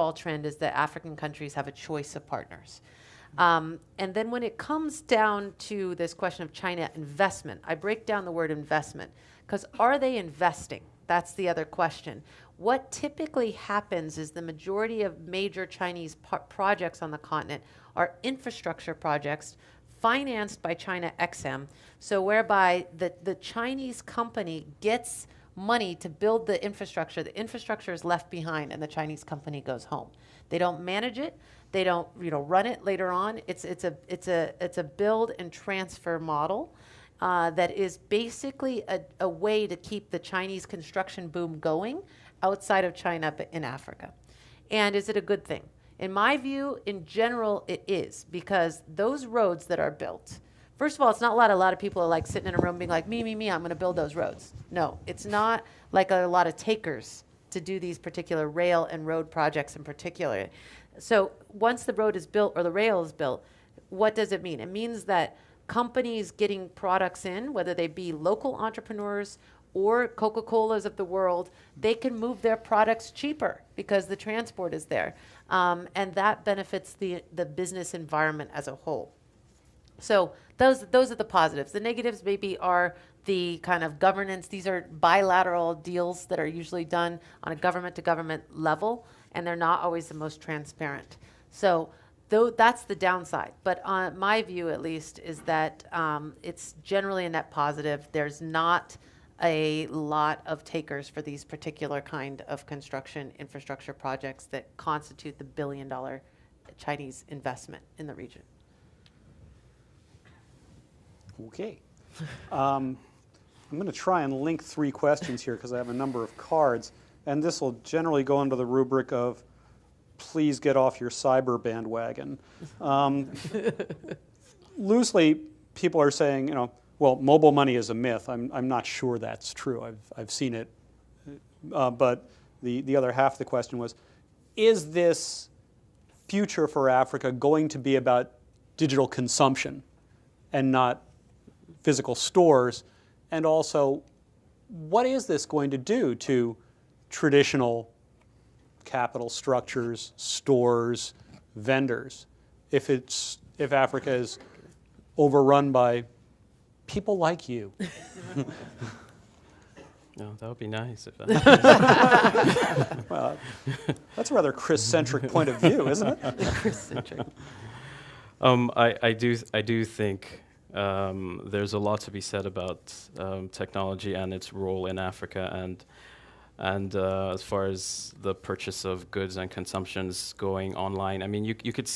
overall trend is that African countries have a choice of partners. And then when it comes down to this question of China investment, I break down the word investment because are they investing? That's the other question. What typically happens is the majority of major Chinese projects on the continent are infrastructure projects financed by China XM, so whereby the Chinese company gets money to build the infrastructure is left behind and the Chinese company goes home. They don't manage it, they don't run it later on. It's a build and transfer model that is basically a way to keep the Chinese construction boom going outside of China but in Africa. And is it a good thing? In my view, in general, it is, because those roads that are built, first of all, it's not a lot of people are like sitting in a room being like, me, I'm going to build those roads. No, it's not like a lot of takers to do these particular rail and road projects in particular. So once the road is built or the rail is built, what does it mean? It means that companies getting products in, whether they be local entrepreneurs or Coca-Colas of the world, they can move their products cheaper because the transport is there. And that benefits the business environment as a whole. So those are the positives. The negatives maybe are the kind of governance. These are bilateral deals that are usually done on a government-to-government level, and they're not always the most transparent. So that's the downside. But on my view, at least, is that it's generally a net positive. There's not a lot of takers for these particular kind of construction infrastructure projects that constitute the billion-dollar Chinese investment in the region. Okay. I'm going to try and link three questions here because I have a number of cards, and this will generally go under the rubric of please get off your cyber bandwagon. Loosely, people are saying, well, mobile money is a myth. I'm not sure that's true. I've seen it. But the other half of the question was, is this future for Africa going to be about digital consumption and not physical stores? And also, what is this going to do to traditional capital structures, stores, vendors, if Africa is overrun by people like you? No, that would be nice if Well, that's a rather Chris-centric point of view, isn't it? Chris-centric. I do think there's a lot to be said about technology and its role in Africa, and as far as the purchase of goods and consumptions going online. I mean, you could see